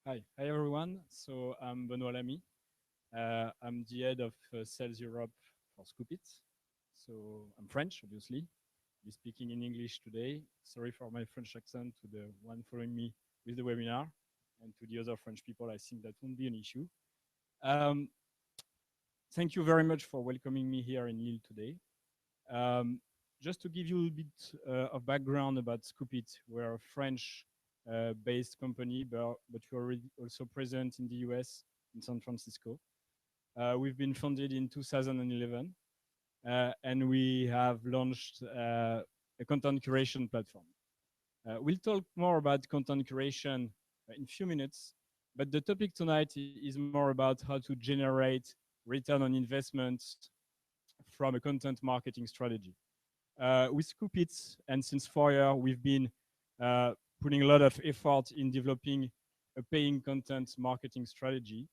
Hi everyone. So I'm Benoît Lamy. I'm the head of Sales Europe for Skoobit. So I'm French, obviously. I'll be speaking in English today. Sorry for my French accent to the one following me with the webinar, and to the other French people, I think that won't be an issue. Um, Thank you very much for welcoming me here in Lille today. Um, just to give you a bit of background about Skoobit, we're a French based company, but we're already also present in the US, in San Francisco. We've been founded in 2011, and we have launched a content curation platform. We'll talk more about content curation in a few minutes, but the topic tonight is more about how to generate return on investment from a content marketing strategy. With Skoobit, and since 4 years, we've been putting a lot of effort in developing a paying content marketing strategy.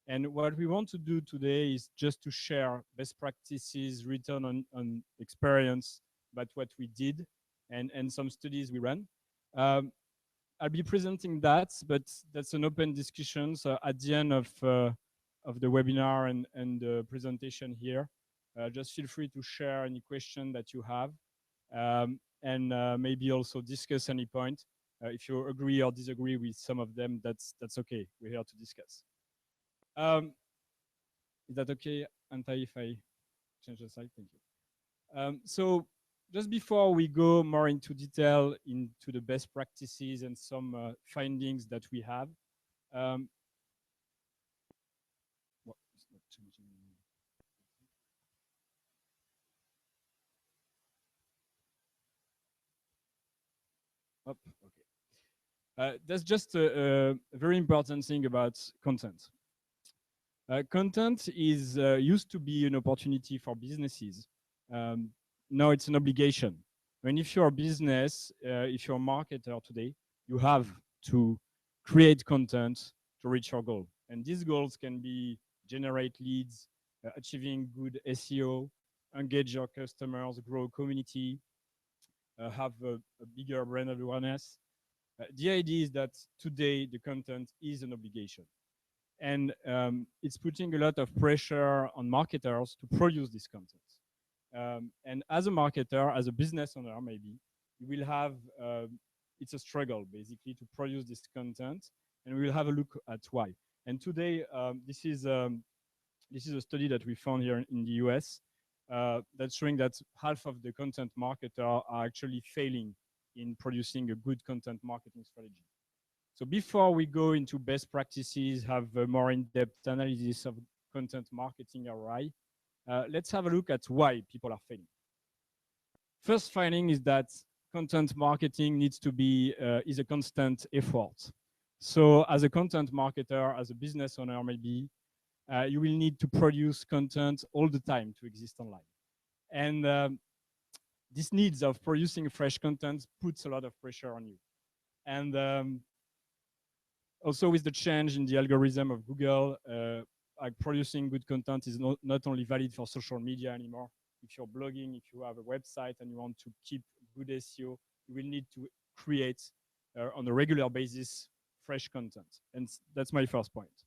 And what we want to do today is just to share best practices, return on experience about what we did, and some studies we ran. Um, I'll be presenting that, but that's an open discussion. So at the end of the webinar and the presentation here, just feel free to share any question that you have, and maybe also discuss any point. If you agree or disagree with some of them, that's okay. We're here to discuss. Is that okay, Anta, if I change the slide? Thank you. So just before we go more into detail into the best practices and some findings that we have, well, it's not changing. Up, okay. That's just a very important thing about content. Content is used to be an opportunity for businesses. Now it's an obligation. I mean, if you're a business, if you're a marketer today, you have to create content to reach your goal. And these goals can be generate leads, achieving good SEO, engage your customers, grow a community, have a bigger brand awareness. The idea is that today the content is an obligation. And it's putting a lot of pressure on marketers to produce this content. And as a marketer, as a business owner, maybe you will have it's a struggle basically to produce this content, and we will have a look at why. And today, this is a study that we found here in the US that's showing that half of the content marketers are actually failing in producing a good content marketing strategy. So before we go into best practices, have a more in-depth analysis of content marketing ROI, let's have a look at why people are failing. First finding is that content marketing needs to be is a constant effort. So as a content marketer, as a business owner maybe, you will need to produce content all the time to exist online. And this needs of producing fresh content puts a lot of pressure on you. And also with the change in the algorithm of Google, like producing good content is not only valid for social media anymore. If you're blogging, if you have a website and you want to keep good SEO, you will need to create on a regular basis fresh content. And that's my first point.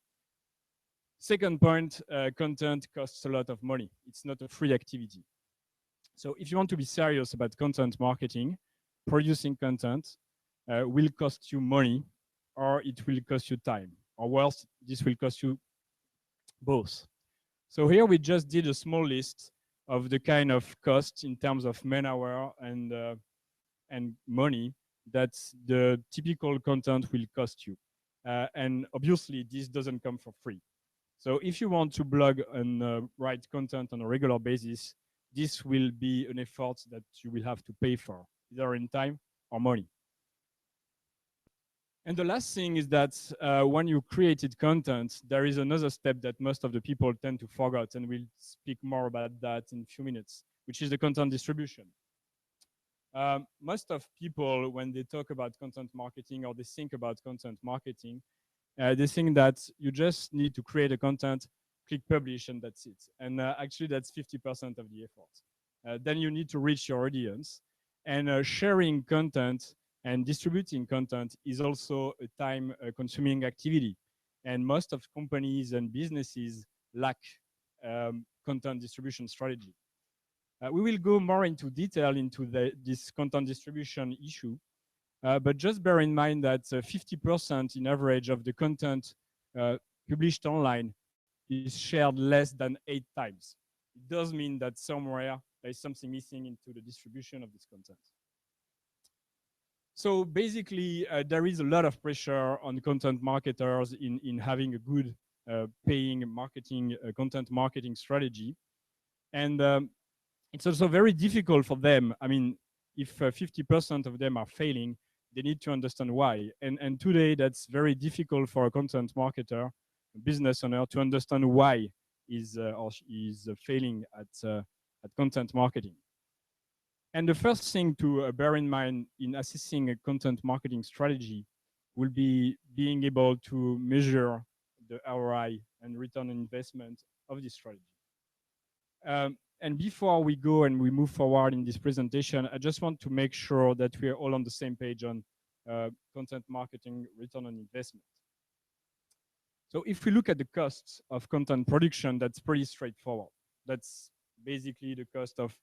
Second point, content costs a lot of money. It's not a free activity. So if you want to be serious about content marketing, producing content will cost you money, or it will cost you time, or worse, this will cost you both. So here we just did a small list of the kind of costs in terms of man hour and money that the typical content will cost you. And obviously, this doesn't come for free. So if you want to blog and write content on a regular basis, this will be an effort that you will have to pay for, either in time or money. And the last thing is that when you created content, there is another step that most of the people tend to forget, and we'll speak more about that in a few minutes, which is the content distribution. Most of people, when they talk about content marketing or they think about content marketing, they think that you just need to create a content, click publish, and that's it. And actually, that's 50% of the effort. Then you need to reach your audience. And sharing content And distributing content is also a time-consuming activity. And most of companies and businesses lack content distribution strategy. We will go more into detail into this content distribution issue, but just bear in mind that 50% in average of the content published online is shared less than 8 times. It does mean that somewhere there is something missing into the distribution of this content. So basically, there is a lot of pressure on content marketers in having a good paying marketing, content marketing strategy. And it's also very difficult for them. I mean, if 50% of them are failing, they need to understand why. And today, that's very difficult for a content marketer, a business owner, to understand why is failing at content marketing. And the first thing to bear in mind in assessing a content marketing strategy will be being able to measure the ROI and return on investment of this strategy. And before we go and we move forward in this presentation, I just want to make sure that we are all on the same page on content marketing return on investment. So if we look at the costs of content production, that's pretty straightforward. That's basically the cost of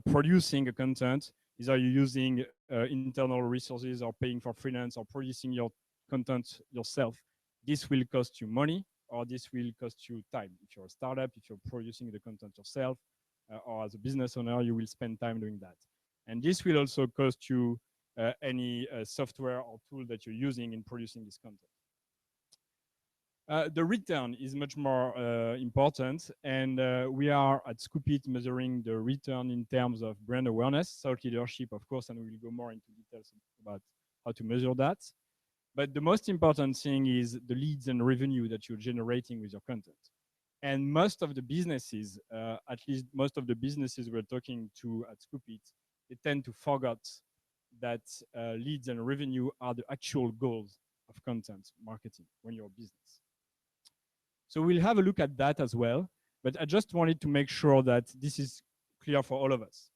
producing a content. Either you're using internal resources or paying for freelance or producing your content yourself. This will cost you money, or this will cost you time. If you're a startup, if you're producing the content yourself, or as a business owner, you will spend time doing that. And this will also cost you any software or tool that you're using in producing this content. The return is much more important, and we are at Skoobit measuring the return in terms of brand awareness, thought leadership, of course, and we will go more into details about how to measure that. But the most important thing is the leads and revenue that you're generating with your content. And most of the businesses, at least most of the businesses we're talking to at Skoobit, they tend to forget that leads and revenue are the actual goals of content marketing when you're a business. So we'll have a look at that as well, but I just wanted to make sure that this is clear for all of us.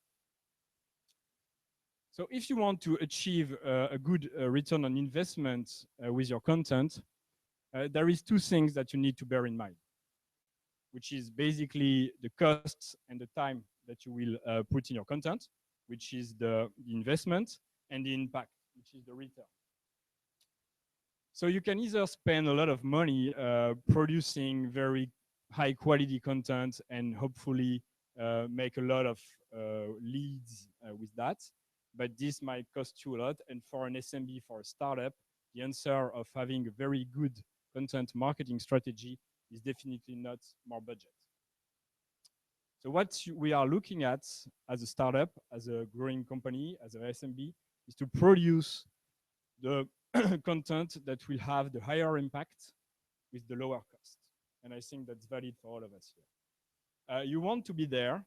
So if you want to achieve a good return on investment with your content, there is 2 things that you need to bear in mind, which is basically the costs and the time that you will put in your content, which is the investment, and the impact, which is the return. So you can either spend a lot of money producing very high quality content and hopefully make a lot of leads with that, but this might cost you a lot. And for an SMB, for a startup, the answer of having a very good content marketing strategy is definitely not more budget. So what we are looking at as a startup, as a growing company, as an SMB, is to produce the content that will have the higher impact with the lower cost. And I think that's valid for all of us here. You want to be there.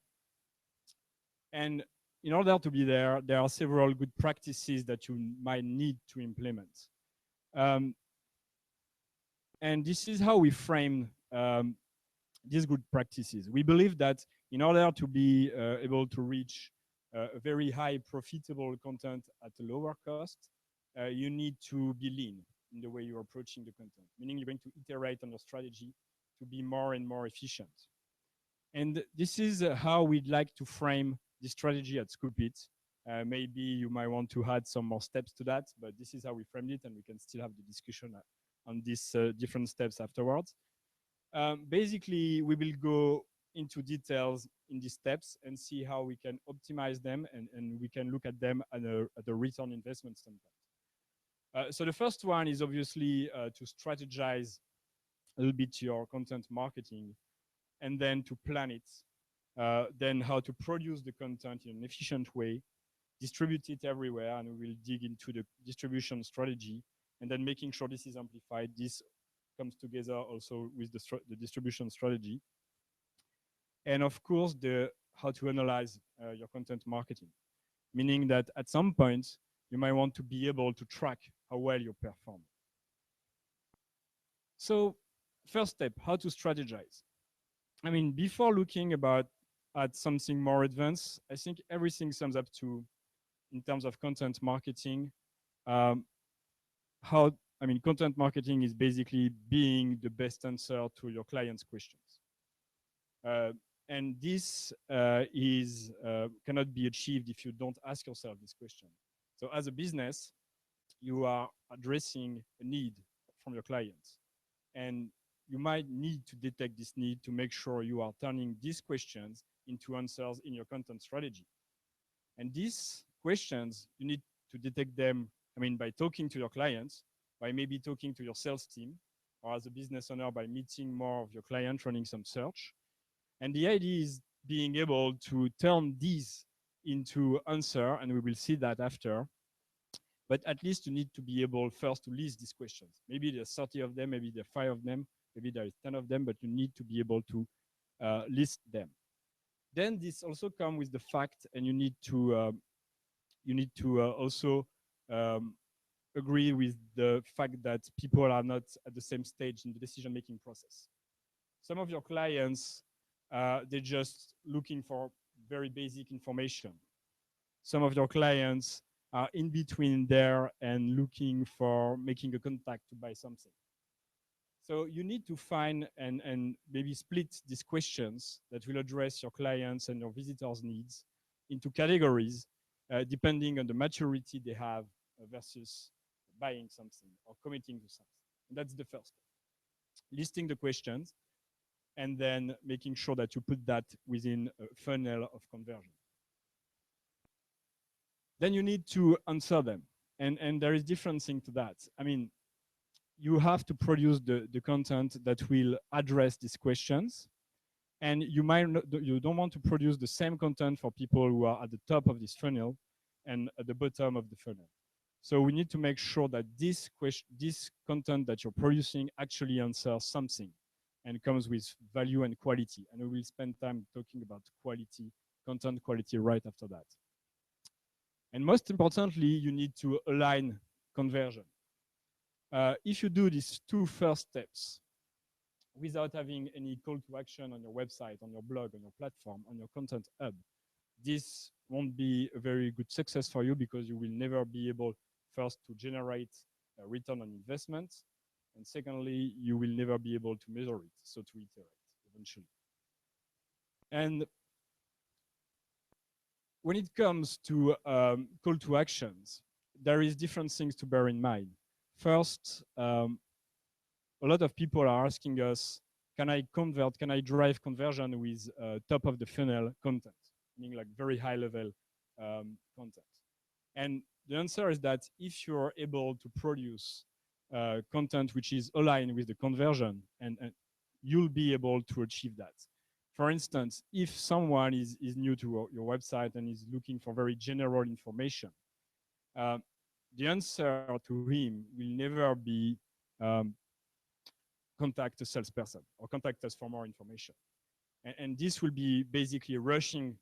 And in order to be there, there are several good practices that you might need to implement. And this is how we frame these good practices. We believe that in order to be able to reach a very high profitable content at a lower cost, you need to be lean in the way you're approaching the content, meaning you're going to iterate on your strategy to be more and more efficient. And this is how we'd like to frame the strategy at Skoobit. Maybe you might want to add some more steps to that, but this is how we framed it, and we can still have the discussion on these different steps afterwards. Basically, we will go into details in these steps and see how we can optimize them, and we can look at them at a return investment standpoint. So the first one is obviously to strategize a little bit your content marketing, and then to plan it, then how to produce the content in an efficient way, distribute it everywhere, and we will dig into the distribution strategy, and then making sure this is amplified. This comes together also with the distribution strategy. And of course, how to analyze your content marketing, meaning that at some point, you might want to be able to track how well you perform. So first step, how to strategize. I mean, before looking at something more advanced, I think everything sums up to, in terms of content marketing, um, how, I mean, content marketing is basically being the best answer to your client's questions. And this cannot be achieved if you don't ask yourself this question. So as a business, you are addressing a need from your clients. And you might need to detect this need to make sure you are turning these questions into answers in your content strategy. And these questions, you need to detect them, I mean, by talking to your clients, by maybe talking to your sales team, or as a business owner, by meeting more of your clients, running some search. And the idea is being able to turn these into answer, and we will see that after. But at least you need to be able first to list these questions. Maybe there's 30 of them, maybe there are 5 of them, maybe there is 10 of them, but you need to be able to list them. Then this also comes with the fact, and you need to also agree with the fact that people are not at the same stage in the decision-making process. Some of your clients, they're just looking for very basic information. Some of your clients are in between there and looking for making a contact to buy something. So you need to find and maybe split these questions that will address your clients and your visitors' needs into categories, depending on the maturity they have versus buying something or committing to something. And that's the first step. Listing the questions and then making sure that you put that within a funnel of conversion. Then you need to answer them. And there is different thing to that. I mean, you have to produce the content that will address these questions. And you don't want to produce the same content for people who are at the top of this funnel and at the bottom of the funnel. So we need to make sure that this content that you're producing actually answers something and comes with value and quality. And we will spend time talking about quality, content quality right after that. And most importantly, you need to align conversion. If you do these 2 first steps without having any call to action on your website, on your blog, on your platform, on your content hub, this won't be a very good success for you because you will never be able first to generate a return on investment. And secondly, you will never be able to measure it, so to iterate eventually. And when it comes to call to actions, there is different things to bear in mind. First, a lot of people are asking us, can I drive conversion with top of the funnel content, meaning like very high level content? And the answer is that if you're able to produce content which is aligned with the conversion, and you'll be able to achieve that. For instance, if someone is new to your website and is looking for very general information, the answer to him will never be contact a salesperson or contact us for more information. And this will be basically rushing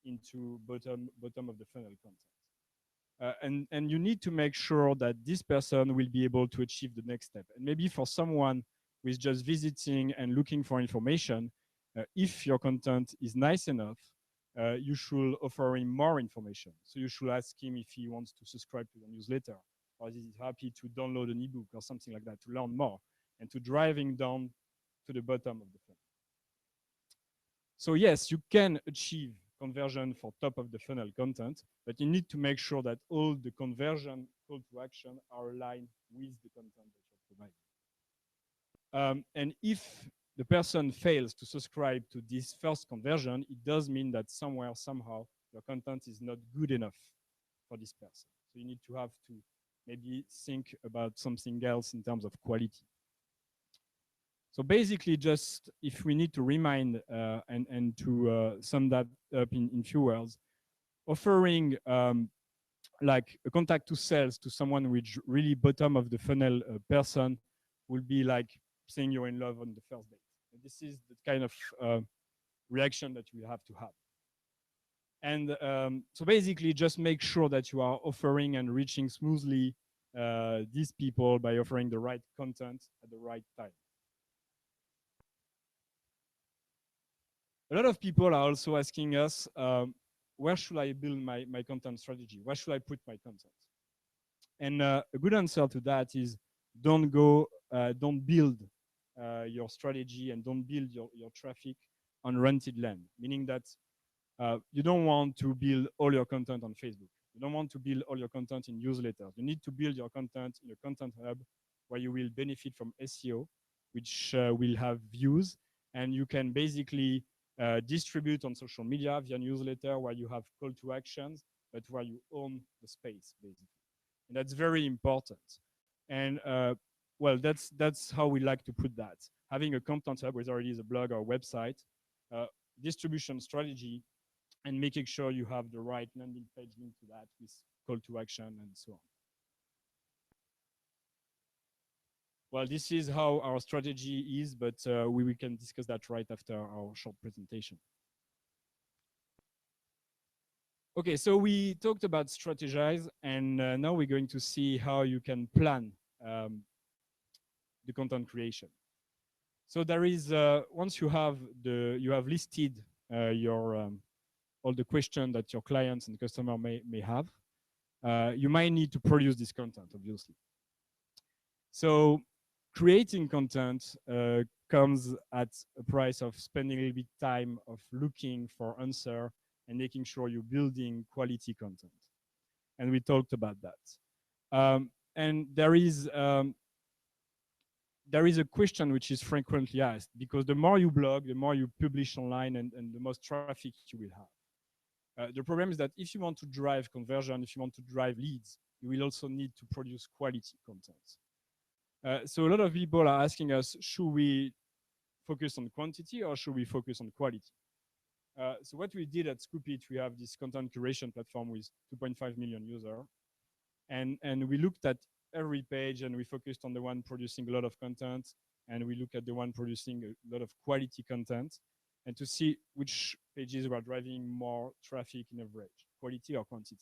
into bottom of the funnel content. And you need to make sure that this person will be able to achieve the next step. And maybe for someone who is just visiting and looking for information, if your content is nice enough, you should offer him more information. So you should ask him if he wants to subscribe to the newsletter, or is he happy to download an ebook or something like that to learn more and to drive him down to the bottom of the funnel. So yes, you can achieve conversion for top of the funnel content, but you need to make sure that all the conversion call to action are aligned with the content that you're providing. And if the person fails to subscribe to this first conversion, it does mean that somewhere, somehow, your content is not good enough for this person. So you need to have to maybe think about something else in terms of quality. So basically, just if we need to remind and to sum that up in few words, offering like a contact to sales to someone which really bottom of the funnel person will be like saying you're in love on the first date. And this is the kind of reaction that you have to have. And so basically, just make sure that you are offering and reaching smoothly these people by offering the right content at the right time. A lot of people are also asking us, where should I build my content strategy? Where should I put my content? And a good answer to that is don't build your strategy and don't build your traffic on rented land, meaning that you don't want to build all your content on Facebook. You don't want to build all your content in newsletters. You need to build your content in a content hub where you will benefit from SEO, which will have views, and you can basically distribute on social media via newsletter where you have call to actions, but where you own the space, basically. And that's very important. And well, that's how we like to put that. Having a content hub, whether it is a blog or a website, uh, distribution strategy, and making sure you have the right landing page link to that with call to action and so on. Well, this is how our strategy is, but we can discuss that right after our short presentation. Okay, so we talked about strategize, and now we're going to see how you can plan the content creation. So there is once you have listed your all the questions that your clients and customer may have, you might need to produce this content, obviously. So creating content comes at a price of spending a little bit time of looking for answer and making sure you're building quality content. And we talked about that. And there is a question which is frequently asked, because the more you blog, the more you publish online, and the most traffic you will have. The problem is that if you want to drive conversion, if you want to drive leads, you will also need to produce quality content. So a lot of people are asking us, should we focus on quantity or should we focus on quality? So what we did at Skoobit, we have this content curation platform with 2.5 million users. And we looked at every page and we focused on the one producing a lot of content, and we look at the one producing a lot of quality content, and to see which pages were driving more traffic in average, quality or quantity.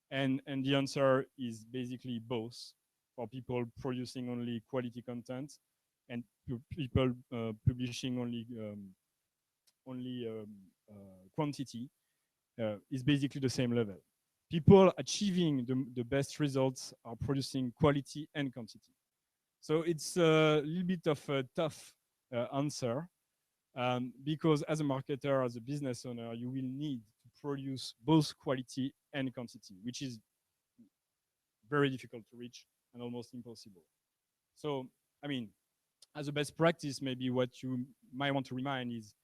And the answer is basically both, for people producing only quality content and people publishing only quantity is basically the same level. People achieving the best results are producing quality and quantity. So it's a little bit of a tough answer, because as a marketer, as a business owner, you will need to produce both quality and quantity, which is very difficult to reach and almost impossible. So, I mean, as a best practice, maybe what you might want to remind is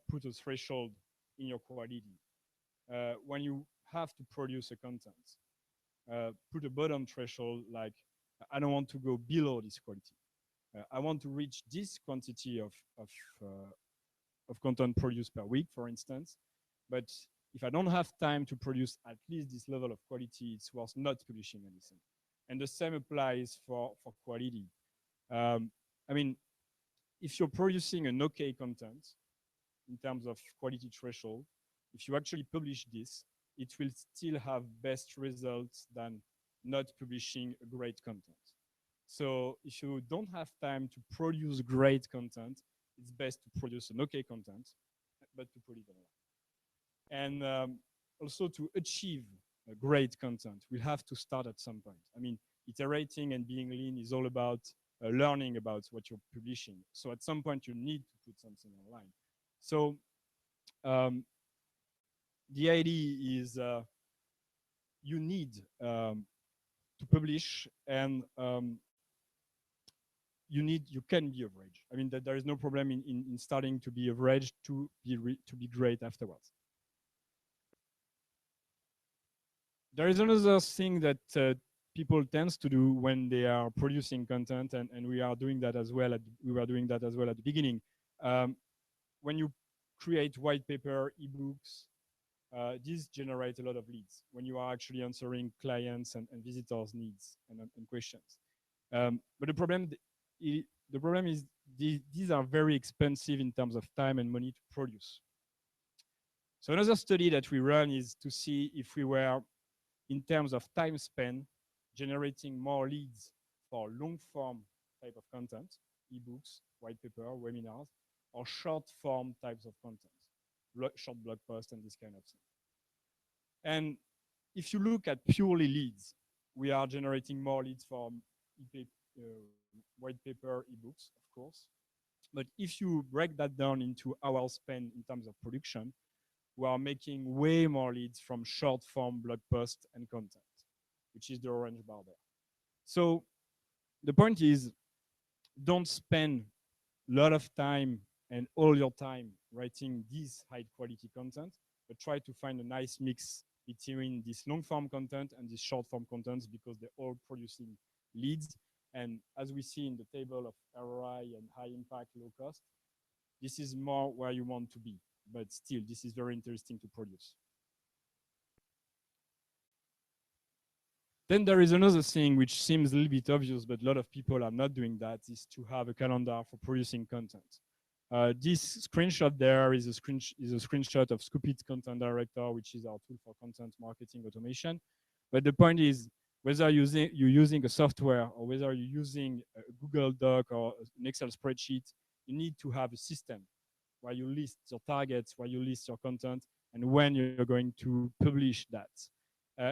put a threshold in your quality. When you have to produce a content, put a bottom threshold, like I don't want to go below this quality. I want to reach this quantity of content produced per week, for instance. But if I don't have time to produce at least this level of quality, it's worth not publishing anything. And the same applies for quality. I mean, if you're producing an okay content in terms of quality threshold, if you actually publish this, it will still have best results than not publishing a great content. So if you don't have time to produce great content, it's best to produce an okay content, but to put it online. And also to achieve a great content, we'll have to start at some point. I mean, iterating and being lean is all about learning about what you're publishing. So at some point, you need to put something online. So the idea is you need to publish, and you can be average. I mean, that there is no problem in starting to be average to be great afterwards. There is another thing that people tend to do when they are producing content, and we are doing that as well. We were doing that as well at the beginning. When you create white paper, ebooks, these generate a lot of leads when you are actually answering clients and visitors' needs and questions. But the problem is these are very expensive in terms of time and money to produce. So another study that we run is to see if we were, in terms of time spent, generating more leads for long-form type of content, ebooks, white paper, webinars, or short-form types of content, short blog posts and this kind of thing. And if you look at purely leads, we are generating more leads from white paper ebooks, of course. But if you break that down into hours spent in terms of production, we are making way more leads from short form blog posts and content, which is the orange bar there. So the point is, don't spend a lot of time and all your time writing this high quality content, but try to find a nice mix between this long form content and this short form content, because they're all producing leads. And as we see in the table of ROI and high impact, low cost, this is more where you want to be. But still, this is very interesting to produce. Then there is another thing which seems a little bit obvious, but a lot of people are not doing that, is to have a calendar for producing content. This screenshot there is a screenshot of Skoobit Content Director, which is our tool for content marketing automation. But the point is, whether you're using a software or whether you're using a Google Doc or an Excel spreadsheet, you need to have a system where you list your targets, where you list your content, and when you're going to publish that.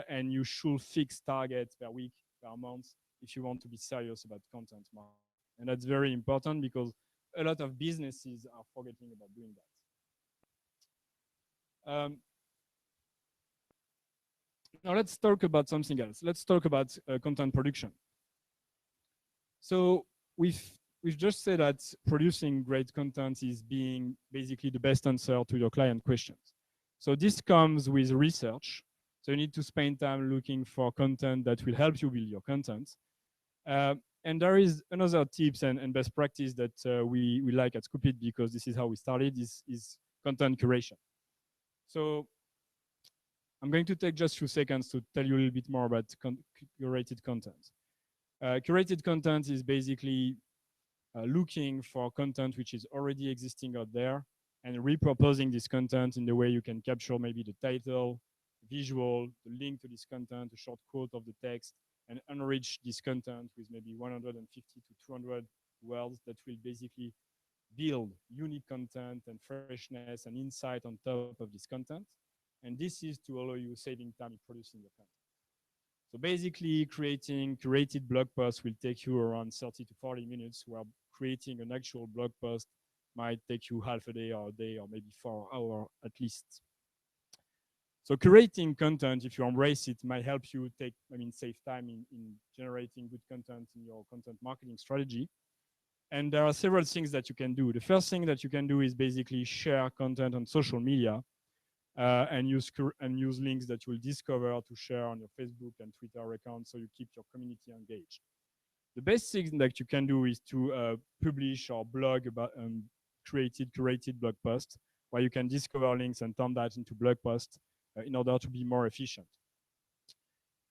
And you should fix targets per week, per month, if you want to be serious about content marketing. And that's very important because a lot of businesses are forgetting about doing that. Now let's talk about something else. Let's talk about content production. So we've just said that producing great content is being basically the best answer to your client questions. So this comes with research. So you need to spend time looking for content that will help you build your content. And there is another tips and best practice that we like at Skoobit, because this is how we started, is content curation. So I'm going to take just a few seconds to tell you a little bit more about curated content. Curated content is basically looking for content which is already existing out there and repurposing this content in the way you can capture maybe the title, visual, the link to this content, a short quote of the text, and enrich this content with maybe 150 to 200 words that will basically build unique content and freshness and insight on top of this content. And this is to allow you saving time in producing your content. So basically, creating curated blog posts will take you around 30 to 40 minutes, where creating an actual blog post might take you half a day or maybe 4 hours at least. So curating content, if you embrace it, might help you save time in generating good content in your content marketing strategy. And there are several things that you can do. The first thing that you can do is basically share content on social media and use links that you will discover to share on your Facebook and Twitter accounts, so you keep your community engaged. The best thing that you can do is to publish or blog about curated blog posts, where you can discover links and turn that into blog posts in order to be more efficient.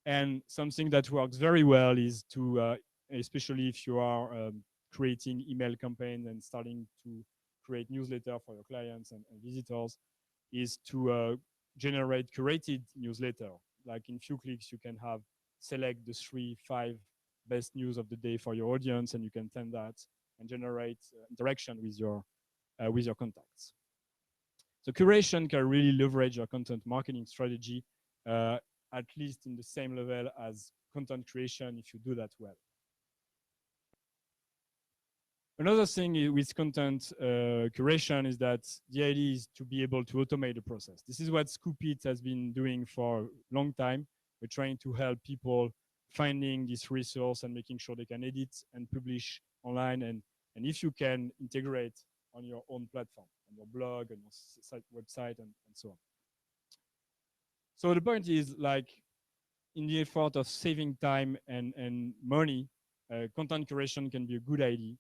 And something that works very well is to, especially if you are creating email campaigns and starting to create newsletter for your clients and visitors, is to generate curated newsletter. Like in few clicks, you can select the 3-5 best news of the day for your audience, and you can send that and generate interaction with your contacts. So curation can really leverage your content marketing strategy, at least in the same level as content creation, if you do that well. Another thing with content curation is that the idea is to be able to automate the process. This is what Skoobit has been doing for a long time. We're trying to help people finding this resource and making sure they can edit and publish online, and if you can integrate on your own platform, on your blog, on your website, and so on. So the point is, like, in the effort of saving time and money, content curation can be a good idea.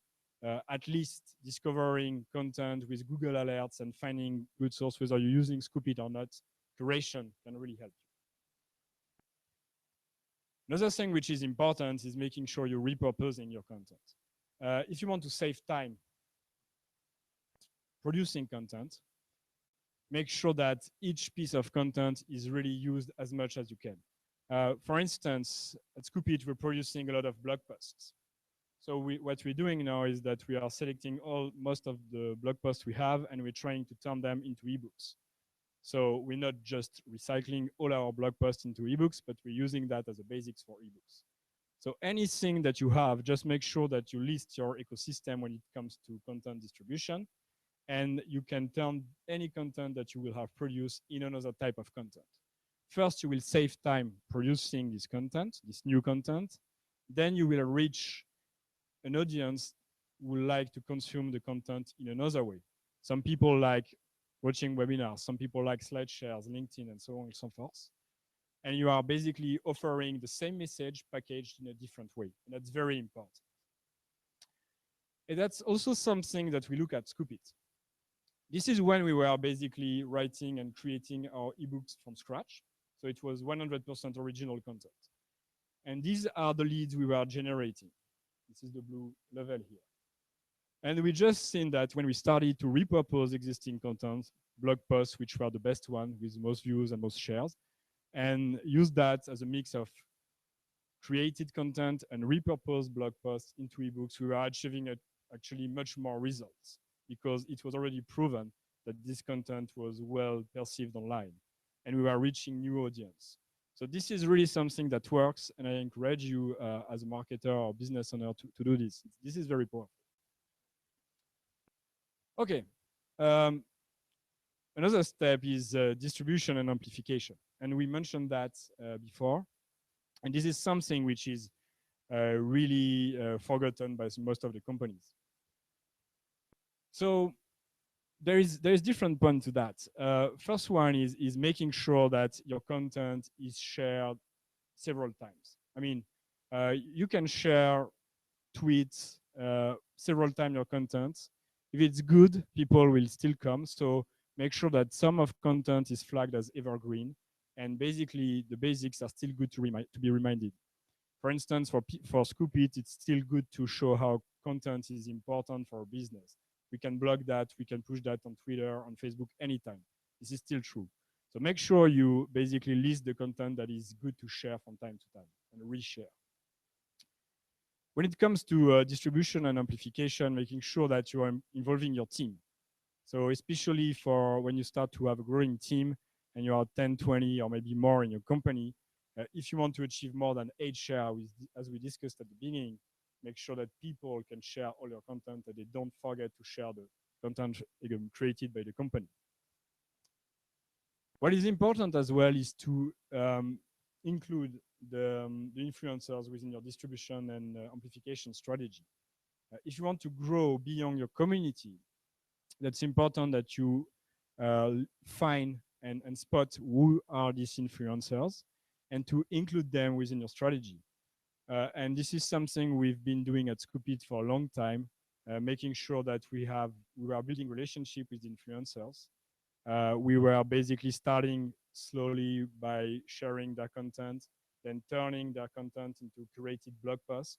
At least discovering content with Google Alerts and finding good source, whether you're using Skoobit or not, curation can really help you. Another thing which is important is making sure you're repurposing your content. If you want to save time producing content, make sure that each piece of content is really used as much as you can. For instance, at Skoobit, we're producing a lot of blog posts. So what we're doing now is that we are selecting most of the blog posts we have, and we're trying to turn them into ebooks. So we're not just recycling all our blog posts into ebooks, but we're using that as a basics for ebooks. So anything that you have, just make sure that you list your ecosystem when it comes to content distribution, and you can turn any content that you will have produced in another type of content. First, you will save time producing this content, this new content. Then you will reach an audience who would like to consume the content in another way. Some people like watching webinars, some people like slide shares, LinkedIn, and so on and so forth. And you are basically offering the same message packaged in a different way. And that's very important. And that's also something that we look at Skoobit. This is when we were basically writing and creating our ebooks from scratch. So it was 100% original content. And these are the leads we were generating. This is the blue level here. And we just seen that when we started to repurpose existing content, blog posts, which were the best one with most views and most shares, and use that as a mix of created content and repurposed blog posts into ebooks, we were achieving actually much more results because it was already proven that this content was well perceived online and we were reaching new audience. So this is really something that works, and I encourage you as a marketer or business owner to do this. This is very powerful. Okay. Another step is distribution and amplification. And we mentioned that before. And this is something which is really forgotten by most of the companies. So there is different points to that. First one is making sure that your content is shared several times. I mean, you can share tweets several times your content. If it's good, people will still come. So make sure that some of content is flagged as evergreen, and basically the basics are still good to be reminded. For instance, for Skoobit, it's still good to show how content is important for a business. We can blog that, we can push that on Twitter, on Facebook, anytime. This is still true. So make sure you basically list the content that is good to share from time to time and reshare. When it comes to distribution and amplification, making sure that you are involving your team. So especially for when you start to have a growing team and you are 10, 20, or maybe more in your company, if you want to achieve more than 8 share, as we discussed at the beginning, make sure that people can share all your content, that they don't forget to share the content created by the company. What is important as well is to include the influencers within your distribution and amplification strategy. If you want to grow beyond your community, that's important that you find and spot who are these influencers and to include them within your strategy. And this is something we've been doing at Skoobit for a long time, making sure that we are building relationship with influencers. We were basically starting slowly by sharing their content, then turning their content into curated blog posts,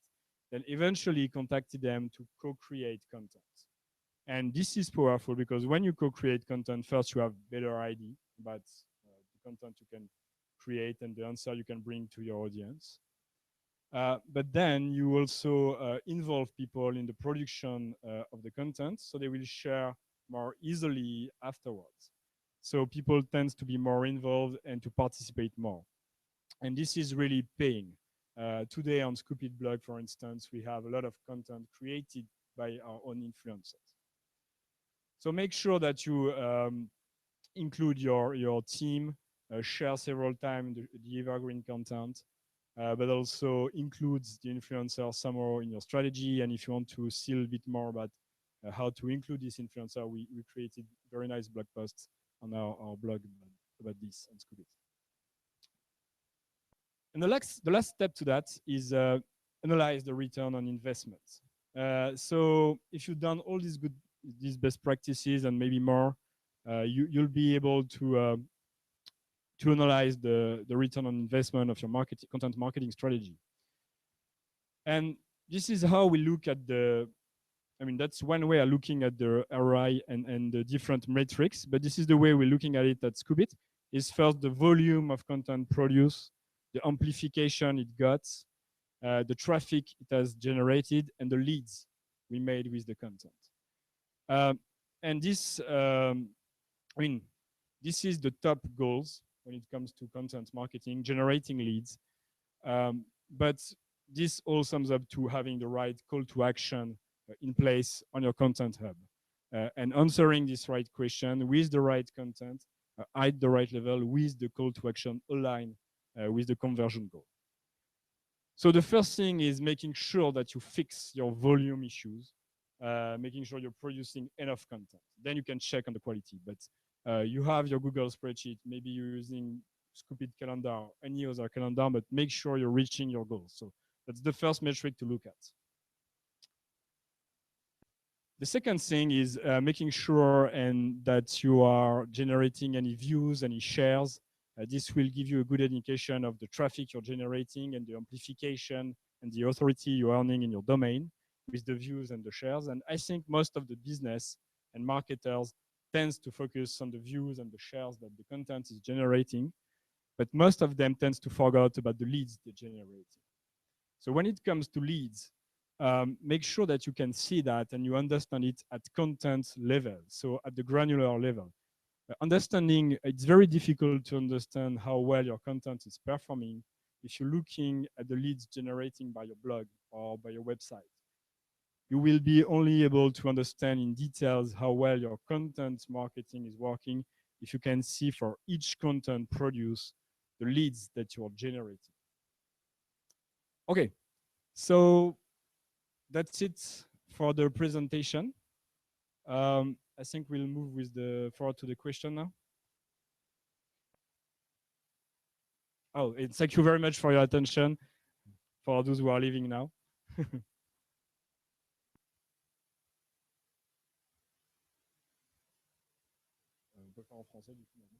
then eventually contacted them to co-create content. And this is powerful because when you co-create content, first you have better idea about the content you can create and the answer you can bring to your audience. But then you also involve people in the production of the content, so they will share more easily afterwards. So people tend to be more involved and to participate more. And this is really paying. Today on Skoobit blog, for instance, we have a lot of content created by our own influencers. So make sure that you include your team, share several times the evergreen content, but also includes the influencer somehow in your strategy. And if you want to see a bit more about how to include this influencer, we created very nice blog posts on our blog about this on Skoobit. And the last step to that is analyze the return on investment. So if you've done all these best practices and maybe more, you'll be able to analyze the return on investment of your content marketing strategy. And this is how we look at that's one way of looking at the ROI and the different metrics, but this is the way we're looking at it at Skoobit, is first the volume of content produced, the amplification it got, the traffic it has generated, and the leads we made with the content. And this this is the top goals when it comes to content marketing, generating leads. But this all sums up to having the right call to action in place on your content hub and answering this right question with the right content at the right level with the call to action aligned with the conversion goal. So the first thing is making sure that you fix your volume issues, making sure you're producing enough content. Then you can check on the quality. But you have your Google spreadsheet, maybe you're using Skoobit calendar or any other calendar, but make sure you're reaching your goals. So that's the first metric to look at. The second thing is making sure that you are generating any views, any shares. This will give you a good indication of the traffic you're generating and the amplification and the authority you're earning in your domain with the views and the shares. And I think most of the business and marketers tends to focus on the views and the shares that the content is generating, but most of them tends to forget about the leads they're generating. So when it comes to leads, make sure that you can see that and you understand it at content level, so at the granular level. Understanding, it's very difficult to understand how well your content is performing if you're looking at the leads generating by your blog or by your website. You will be only able to understand in details how well your content marketing is working if you can see for each content produced the leads that you're generating. Okay, so that's it for the presentation. I think we'll move forward to the question now. Oh, and thank you very much for your attention, for those who are leaving now. On peut faire en français, du coup.